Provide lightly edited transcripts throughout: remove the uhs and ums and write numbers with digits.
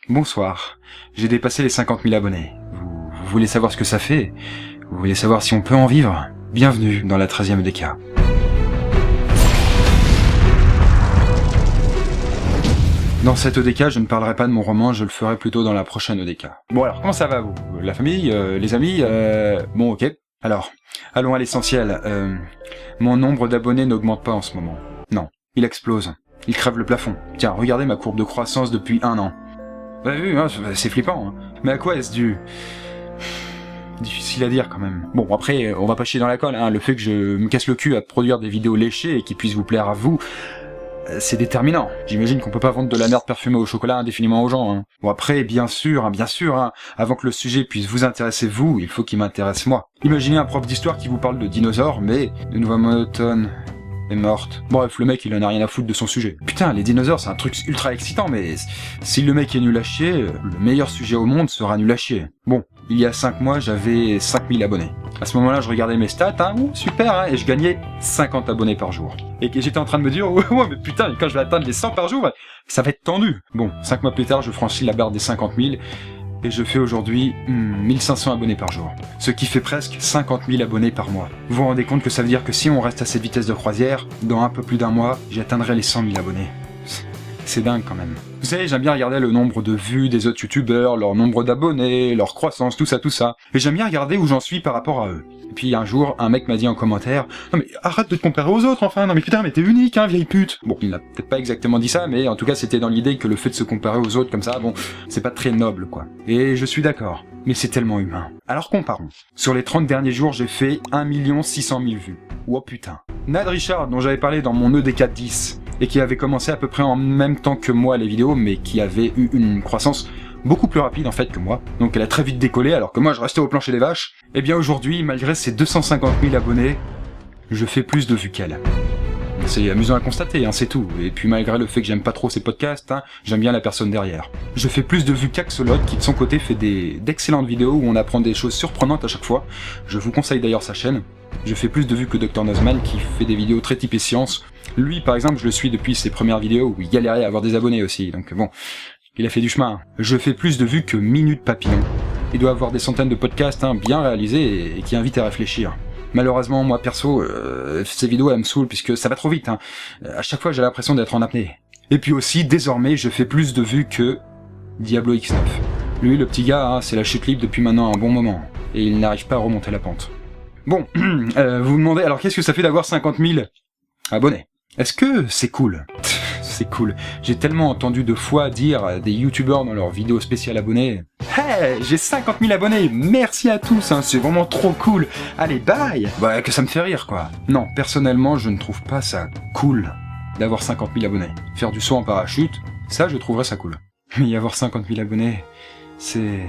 Bonsoir, j'ai dépassé les 50 000 abonnés. Vous voulez savoir ce que ça fait? Vous voulez savoir si on peut en vivre? Bienvenue dans la 13e EDK. Dans cette EDK, je ne parlerai pas de mon roman, je le ferai plutôt dans la prochaine EDK. Bon alors, comment ça va vous? La famille? Les amis? Bon ok. Alors, allons à l'essentiel. Mon nombre d'abonnés n'augmente pas en ce moment. Non, il explose. Il crève le plafond. Tiens, regardez ma courbe de croissance depuis 1 an. Vous avez vu, hein, c'est flippant. Hein. Mais à quoi est-ce dû? Difficile à dire quand même. Bon, après, on va pas chier dans la colle. Hein. Le fait que je me casse le cul à produire des vidéos léchées et qui puissent vous plaire à vous, c'est déterminant. J'imagine qu'on peut pas vendre de la merde parfumée au chocolat indéfiniment aux gens. Hein. Bon après, bien sûr, hein, avant que le sujet puisse vous intéresser vous, il faut qu'il m'intéresse moi. Imaginez un prof d'histoire qui vous parle de dinosaures, mais d'une voix monotone et morte. Bref, le mec il en a rien à foutre de son sujet. Putain, les dinosaures c'est un truc ultra excitant, mais si le mec est nul à chier, le meilleur sujet au monde sera nul à chier. Bon, il y a 5 mois, j'avais 5000 abonnés. À ce moment-là, je regardais mes stats, hein, super, hein, et je gagnais 50 abonnés par jour. Et j'étais en train de me dire, ouais, mais putain, quand je vais atteindre les 100 par jour, ça va être tendu. Bon, 5 mois plus tard, je franchis la barre des 50 000, et je fais aujourd'hui 1500 abonnés par jour. Ce qui fait presque 50 000 abonnés par mois. Vous vous rendez compte que ça veut dire que si on reste à cette vitesse de croisière, dans un peu plus d'un mois, j'atteindrai les 100 000 abonnés. C'est dingue quand même. Vous savez, j'aime bien regarder le nombre de vues des autres youtubeurs, leur nombre d'abonnés, leur croissance, tout ça. Et j'aime bien regarder où j'en suis par rapport à eux. Et puis un jour, un mec m'a dit en commentaire « Non mais arrête de te comparer aux autres enfin, non mais putain, mais t'es unique hein, vieille pute !» Bon, il n'a peut-être pas exactement dit ça, mais en tout cas c'était dans l'idée que le fait de se comparer aux autres comme ça, bon, c'est pas très noble quoi. Et je suis d'accord, mais c'est tellement humain. Alors comparons. Sur les 30 derniers jours, j'ai fait 1 600 000 vues. Oh putain. Nad Richard, dont j'avais parlé dans mon EDK 10, et qui avait commencé à peu près en même temps que moi les vidéos, mais qui avait eu une croissance beaucoup plus rapide en fait que moi. Donc elle a très vite décollé alors que moi je restais au plancher des vaches. Et bien aujourd'hui, malgré ses 250 000 abonnés, je fais plus de vues qu'elle. C'est amusant à constater, hein, c'est tout. Et puis malgré le fait que j'aime pas trop ses podcasts, hein, j'aime bien la personne derrière. Je fais plus de vues qu'Axolot, qui de son côté fait d'excellentes vidéos où on apprend des choses surprenantes à chaque fois. Je vous conseille d'ailleurs sa chaîne. Je fais plus de vues que Dr Nozman, qui fait des vidéos très typées science. Lui, par exemple, je le suis depuis ses premières vidéos où il galérait à avoir des abonnés aussi, donc bon, il a fait du chemin. Je fais plus de vues que Minute Papillon. Il doit avoir des centaines de podcasts hein, bien réalisés et qui invitent à réfléchir. Malheureusement, moi perso, ces vidéos elles me saoulent puisque ça va trop vite. Hein. À chaque fois, j'ai l'impression d'être en apnée. Et puis aussi, désormais, je fais plus de vues que Diablo X9. Lui, le petit gars, hein, c'est la chute libre depuis maintenant un bon moment. Et il n'arrive pas à remonter la pente. Bon, vous vous demandez, alors qu'est-ce que ça fait d'avoir 50 000 abonnés? Est-ce que c'est cool? C'est cool. J'ai tellement entendu de fois dire à des youtubeurs dans leurs vidéos spéciales abonnés « Hey, j'ai 50 000 abonnés, merci à tous, hein, c'est vraiment trop cool, allez bye !» Bah que ça me fait rire quoi. Non, personnellement je ne trouve pas ça cool d'avoir 50 000 abonnés. Faire du saut en parachute, ça je trouverais ça cool. Mais y avoir 50 000 abonnés, c'est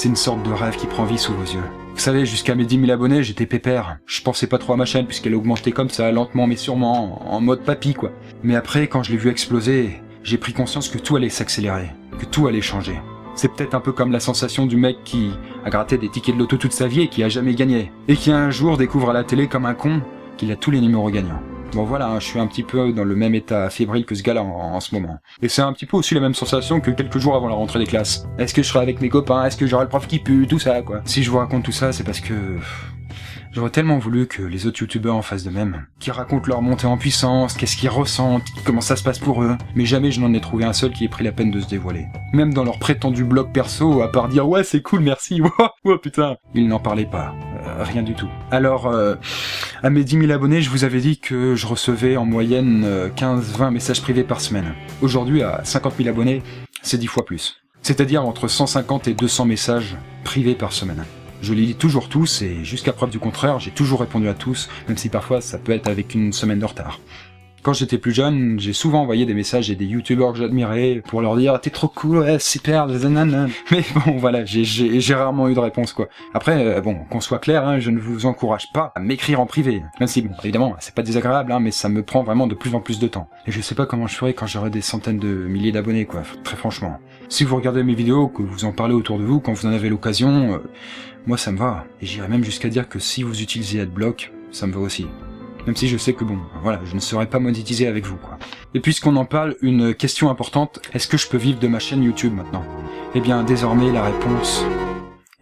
une sorte de rêve qui prend vie sous vos yeux. Vous savez, jusqu'à mes 10 000 abonnés, j'étais pépère. Je pensais pas trop à ma chaîne puisqu'elle augmentait comme ça, lentement mais sûrement, en mode papy quoi. Mais après, quand je l'ai vu exploser, j'ai pris conscience que tout allait s'accélérer, que tout allait changer. C'est peut-être un peu comme la sensation du mec qui a gratté des tickets de loto toute sa vie et qui a jamais gagné. Et qui un jour découvre à la télé comme un con qu'il a tous les numéros gagnants. Bon voilà, hein, je suis un petit peu dans le même état fébrile que ce gars-là en ce moment. Et c'est un petit peu aussi la même sensation que quelques jours avant la rentrée des classes. Est-ce que je serai avec mes copains? Est-ce que j'aurai le prof qui pue? Tout ça, quoi. Si je vous raconte tout ça, c'est parce que... j'aurais tellement voulu que les autres youtubeurs en fassent de même. Qui racontent leur montée en puissance, qu'est-ce qu'ils ressentent, comment ça se passe pour eux. Mais jamais je n'en ai trouvé un seul qui ait pris la peine de se dévoiler. Même dans leur prétendu blog perso, à part dire « Ouais, c'est cool, merci, ouais, putain !» Ils n'en parlaient pas. Rien du tout. Alors, à mes 10 000 abonnés, je vous avais dit que je recevais en moyenne 15-20 messages privés par semaine. Aujourd'hui, à 50 000 abonnés, c'est 10 fois plus. C'est-à-dire entre 150 et 200 messages privés par semaine. Je les lis toujours tous et jusqu'à preuve du contraire, j'ai toujours répondu à tous, même si parfois ça peut être avec une semaine de retard. Quand j'étais plus jeune, j'ai souvent envoyé des messages à des youtubeurs que j'admirais pour leur dire « T'es trop cool, ouais, super, nanana. » Mais bon, voilà, j'ai rarement eu de réponse, quoi. Après, bon, qu'on soit clair, hein, je ne vous encourage pas à m'écrire en privé. Même si, bon, évidemment, c'est pas désagréable, hein, mais ça me prend vraiment de plus en plus de temps. Et je sais pas comment je ferai quand j'aurai des centaines de milliers d'abonnés, quoi, très franchement. Si vous regardez mes vidéos, que vous en parlez autour de vous, quand vous en avez l'occasion, moi ça me va. Et j'irais même jusqu'à dire que si vous utilisez Adblock, ça me va aussi. Même si je sais que bon, voilà, je ne serai pas monétisé avec vous, quoi. Et puisqu'on en parle, une question importante, est-ce que je peux vivre de ma chaîne YouTube maintenant? Eh bien, désormais, la réponse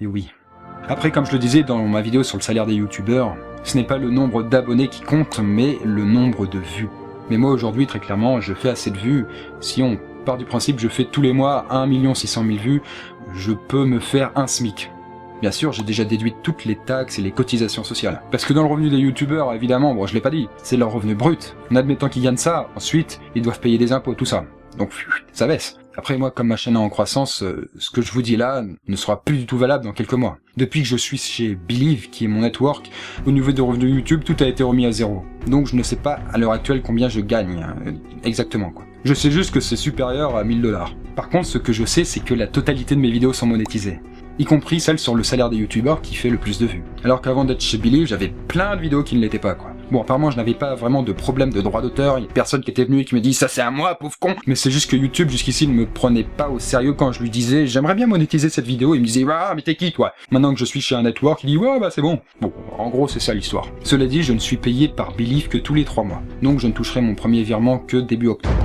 est oui. Après, comme je le disais dans ma vidéo sur le salaire des youtubeurs, ce n'est pas le nombre d'abonnés qui compte, mais le nombre de vues. Mais moi, aujourd'hui, très clairement, je fais assez de vues. Si on part du principe, je fais tous les mois 1 600 000 vues, je peux me faire un SMIC. Bien sûr, j'ai déjà déduit toutes les taxes et les cotisations sociales. Parce que dans le revenu des youtubeurs, évidemment, bon, je l'ai pas dit, c'est leur revenu brut. En admettant qu'ils gagnent ça, ensuite, ils doivent payer des impôts, tout ça. Donc, ça baisse. Après, moi, comme ma chaîne est en croissance, ce que je vous dis là ne sera plus du tout valable dans quelques mois. Depuis que je suis chez Believe, qui est mon network, au niveau des revenus YouTube, tout a été remis à zéro. Donc, je ne sais pas à l'heure actuelle combien je gagne, exactement, quoi. Je sais juste que c'est supérieur à 1000 $. Par contre, ce que je sais, c'est que la totalité de mes vidéos sont monétisées. Y compris celle sur le salaire des youtubeurs qui fait le plus de vues. Alors qu'avant d'être chez Believe, j'avais plein de vidéos qui ne l'étaient pas, quoi. Bon, apparemment, je n'avais pas vraiment de problème de droit d'auteur, il y a personne qui était venu et qui me dit « ça c'est à moi, pauvre con !» Mais c'est juste que YouTube, jusqu'ici, ne me prenait pas au sérieux quand je lui disais « j'aimerais bien monétiser cette vidéo », il me disait « ah, mais t'es qui, toi ?» Maintenant que je suis chez un network, il dit « ouais, bah c'est bon ». Bon, en gros, c'est ça l'histoire. Cela dit, je ne suis payé par Believe que tous les 3 mois. Donc je ne toucherai mon premier virement que début octobre.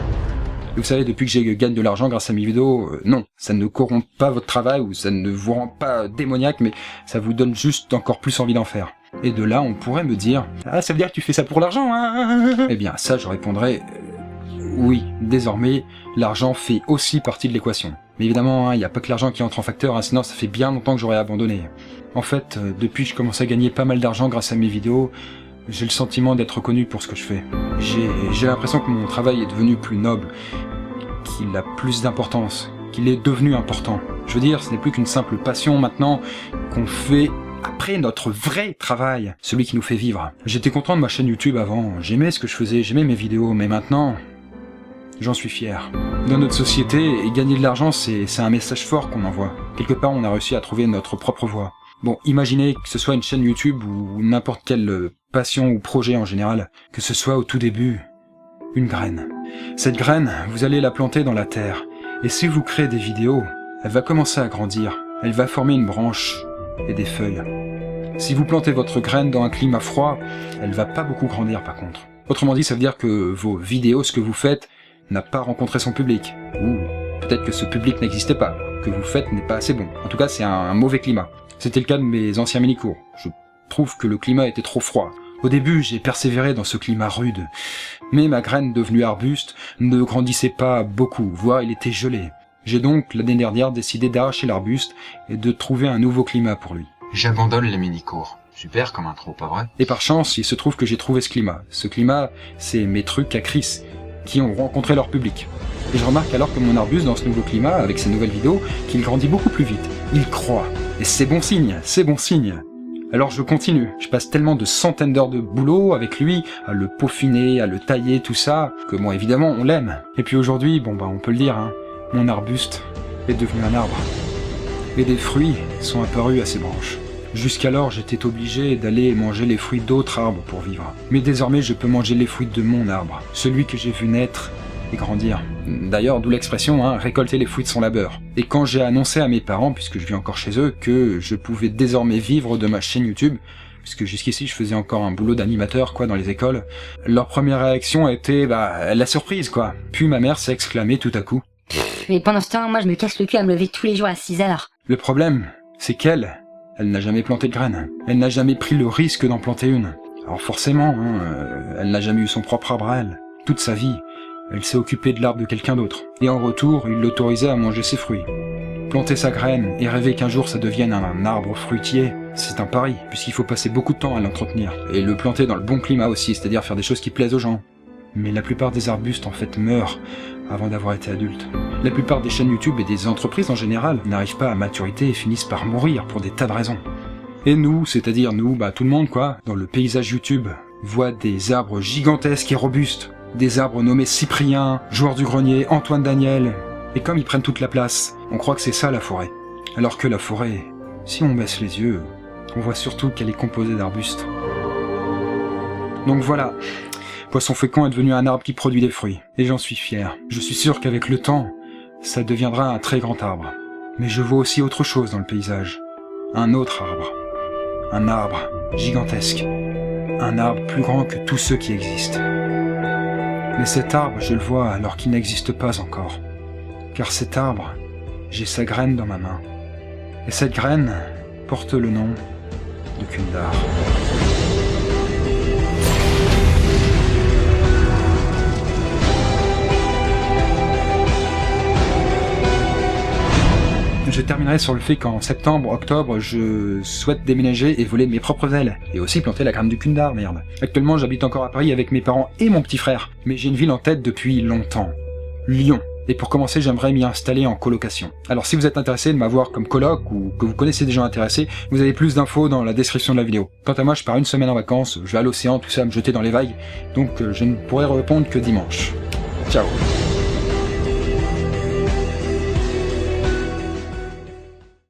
Et vous savez, depuis que je gagne de l'argent grâce à mes vidéos, non, ça ne corrompt pas votre travail ou ça ne vous rend pas démoniaque, mais ça vous donne juste encore plus envie d'en faire. Et de là, on pourrait me dire « ah, ça veut dire que tu fais ça pour l'argent, hein ?» Eh bien, ça, je répondrais oui, désormais, l'argent fait aussi partie de l'équation. Mais évidemment, il n'y a pas que l'argent qui entre en facteur, sinon ça fait bien longtemps que j'aurais abandonné. En fait, depuis que je commence à gagner pas mal d'argent grâce à mes vidéos, j'ai le sentiment d'être reconnu pour ce que je fais. J'ai l'impression que mon travail est devenu plus noble, qu'il a plus d'importance, qu'il est devenu important. Je veux dire, ce n'est plus qu'une simple passion maintenant qu'on fait après notre vrai travail, celui qui nous fait vivre. J'étais content de ma chaîne YouTube avant, j'aimais ce que je faisais, j'aimais mes vidéos, mais maintenant, j'en suis fier. Dans notre société, gagner de l'argent, c'est un message fort qu'on envoie. Quelque part, on a réussi à trouver notre propre voie. Bon, imaginez que ce soit une chaîne YouTube ou n'importe quelle passion ou projet en général, que ce soit au tout début, une graine. Cette graine, vous allez la planter dans la terre, et si vous créez des vidéos, elle va commencer à grandir, elle va former une branche et des feuilles. Si vous plantez votre graine dans un climat froid, elle va pas beaucoup grandir par contre. Autrement dit, ça veut dire que vos vidéos, ce que vous faites, n'a pas rencontré son public. Ou peut-être que ce public n'existait pas, que vous faites n'est pas assez bon. En tout cas, c'est un mauvais climat. C'était le cas de mes anciens mini-cours. Je trouve que le climat était trop froid. Au début, j'ai persévéré dans ce climat rude, mais ma graine devenue arbuste ne grandissait pas beaucoup, voire il était gelé. J'ai donc, l'année dernière, décidé d'arracher l'arbuste et de trouver un nouveau climat pour lui. J'abandonne les mini-cours. Super comme intro, pas vrai? Et par chance, il se trouve que j'ai trouvé ce climat. Ce climat, c'est mes trucs à Chris, qui ont rencontré leur public. Et je remarque alors que mon arbuste, dans ce nouveau climat, avec ses nouvelles vidéos, qu'il grandit beaucoup plus vite. Il croît. Et c'est bon signe, c'est bon signe. Alors je continue, je passe tellement de centaines d'heures de boulot avec lui, à le peaufiner, à le tailler, tout ça, que bon évidemment on l'aime. Et puis aujourd'hui, bon bah on peut le dire, hein, mon arbuste est devenu un arbre. Et des fruits sont apparus à ses branches. Jusqu'alors j'étais obligé d'aller manger les fruits d'autres arbres pour vivre. Mais désormais je peux manger les fruits de mon arbre, celui que j'ai vu naître et grandir. D'ailleurs, d'où l'expression, hein, récolter les fruits de son labeur. Et quand j'ai annoncé à mes parents, puisque je vis encore chez eux, que je pouvais désormais vivre de ma chaîne YouTube, puisque jusqu'ici je faisais encore un boulot d'animateur, quoi, dans les écoles, leur première réaction a été, la surprise, quoi. Puis ma mère s'est exclamée tout à coup. Mais pendant ce temps, moi je me casse le cul à me lever tous les jours à 6 heures. Le problème, c'est qu'elle n'a jamais planté de graines. Elle n'a jamais pris le risque d'en planter une. Alors forcément, hein, elle n'a jamais eu son propre arbre à elle. Toute sa vie, elle s'est occupée de l'arbre de quelqu'un d'autre. Et en retour, il l'autorisait à manger ses fruits. Planter sa graine et rêver qu'un jour ça devienne un arbre fruitier, c'est un pari, puisqu'il faut passer beaucoup de temps à l'entretenir. Et le planter dans le bon climat aussi, c'est-à-dire faire des choses qui plaisent aux gens. Mais la plupart des arbustes en fait meurent avant d'avoir été adultes. La plupart des chaînes YouTube et des entreprises en général n'arrivent pas à maturité et finissent par mourir pour des tas de raisons. Et nous, c'est-à-dire nous, tout le monde quoi, dans le paysage YouTube, voit des arbres gigantesques et robustes. Des arbres nommés Cyprien, Joueur du Grenier, Antoine Daniel. Et comme ils prennent toute la place, on croit que c'est ça la forêt. Alors que la forêt, si on baisse les yeux, on voit surtout qu'elle est composée d'arbustes. Donc voilà, Poisson Fécond est devenu un arbre qui produit des fruits. Et j'en suis fier. Je suis sûr qu'avec le temps, ça deviendra un très grand arbre. Mais je vois aussi autre chose dans le paysage. Un autre arbre. Un arbre gigantesque. Un arbre plus grand que tous ceux qui existent. Mais cet arbre, je le vois alors qu'il n'existe pas encore. Car cet arbre, j'ai sa graine dans ma main. Et cette graine porte le nom de Kundar. Je terminerai sur le fait qu'en septembre, octobre, je souhaite déménager et voler mes propres ailes. Et aussi planter la graine du Kundar, merde. Actuellement, j'habite encore à Paris avec mes parents et mon petit frère. Mais j'ai une ville en tête depuis longtemps. Lyon. Et pour commencer, j'aimerais m'y installer en colocation. Alors si vous êtes intéressé de m'avoir comme coloc ou que vous connaissez des gens intéressés, vous avez plus d'infos dans la description de la vidéo. Quant à moi, je pars une semaine en vacances, je vais à l'océan, tout ça, me jeter dans les vagues, donc je ne pourrai répondre que dimanche. Ciao.